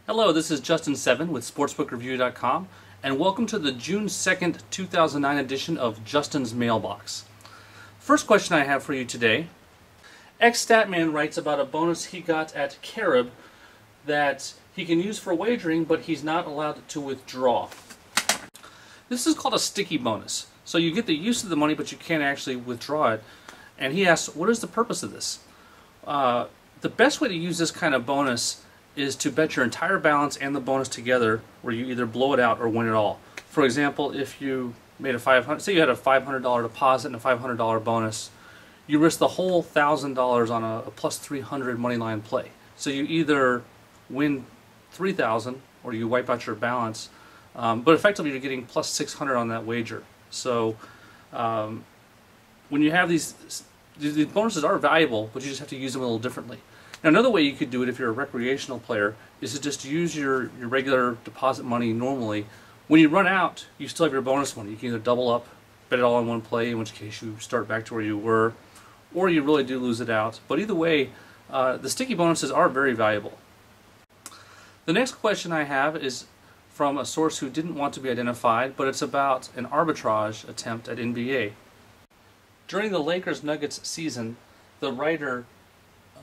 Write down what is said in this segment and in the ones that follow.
Hello, this is Justin Seven with SportsbookReview.com, and welcome to the June 2nd, 2009 edition of Justin's Mailbox. First question I have for you today. X-Statman writes about a bonus he got at Carib that he can use for wagering, but he's not allowed to withdraw. This is called a sticky bonus. So you get the use of the money, but you can't actually withdraw it. And he asks, what is the purpose of this? The best way to use this kind of bonus is to bet your entire balance and the bonus together, where you either blow it out or win it all. For example, if you made say you had a $500 deposit and a $500 bonus, you risk the whole $1,000 on a plus 300 money line play. So you either win 3,000 or you wipe out your balance, but effectively you're getting plus 600 on that wager. So when you have these bonuses are valuable, but you just have to use them a little differently. Now, another way you could do it if you're a recreational player is to just use your regular deposit money normally. When you run out, you still have your bonus money. You can either double up, bet it all in one play, in which case you start back to where you were, or you really do lose it out. But either way, the sticky bonuses are very valuable. The next question I have is from a source who didn't want to be identified, but it's about an arbitrage attempt at NBA. During the Lakers-Nuggets season, the writer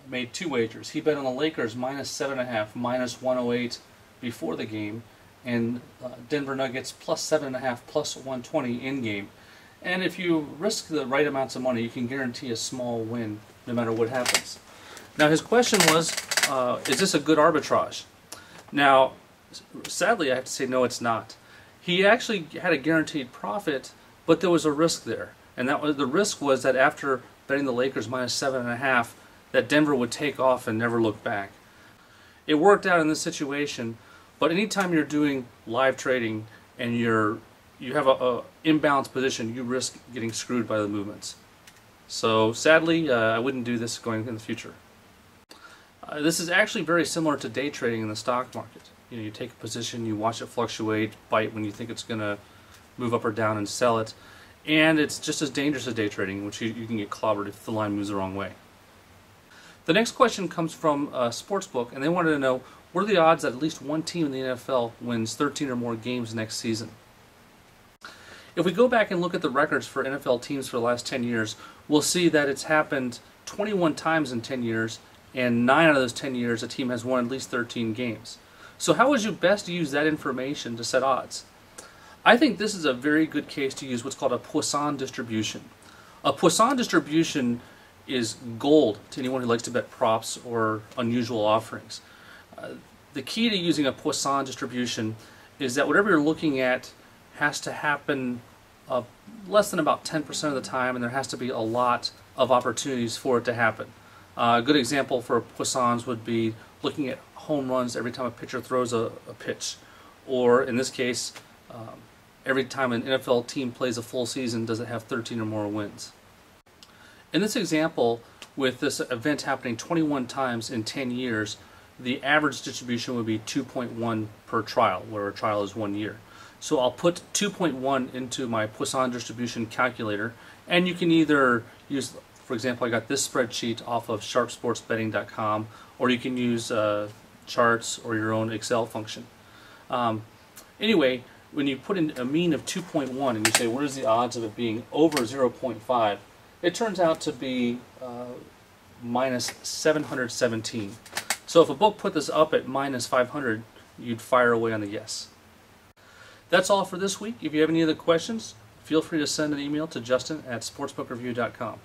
made two wagers. He bet on the Lakers minus 7.5, minus 108 before the game, and Denver Nuggets plus 7.5, plus 120 in game. And if you risk the right amounts of money, you can guarantee a small win no matter what happens. Now his question was, is this a good arbitrage? Now, sadly I have to say no, it's not. He actually had a guaranteed profit, but there was a risk there. And the risk was that after betting the Lakers minus 7.5, that Denver would take off and never look back. It worked out in this situation, but anytime you're doing live trading and you have a imbalanced position, you risk getting screwed by the movements. So sadly, I wouldn't do this going in the future. This is actually very similar to day trading in the stock market. You take a position, you watch it fluctuate, bite when you think it's going to move up or down, and sell it. And it's just as dangerous as day trading, in which you can get clobbered if the line moves the wrong way. The next question comes from Sportsbook, and they wanted to know, what are the odds that at least one team in the NFL wins 13 or more games next season? If we go back and look at the records for NFL teams for the last 10 years, we'll see that it's happened 21 times in 10 years, and 9 out of those 10 years a team has won at least 13 games. So how would you best use that information to set odds? I think this is a very good case to use what's called a Poisson distribution. A Poisson distribution is gold to anyone who likes to bet props or unusual offerings. The key to using a Poisson distribution is that whatever you're looking at has to happen less than about 10% of the time, and there has to be a lot of opportunities for it to happen. A good example for Poissons would be looking at home runs every time a pitcher throws a pitch, or in this case, every time an NFL team plays a full season, does it have 13 or more wins? In this example, with this event happening 21 times in 10 years, the average distribution would be 2.1 per trial, where a trial is 1 year. So I'll put 2.1 into my Poisson distribution calculator, and you can either use, for example, I got this spreadsheet off of sharpsportsbetting.com, or you can use charts or your own Excel function. Anyway, when you put in a mean of 2.1 and you say, what is the odds of it being over 0.5, it turns out to be minus 717. So if a book put this up at minus 500, you'd fire away on the yes. That's all for this week. If you have any other questions, feel free to send an email to Justin at sportsbookreview.com.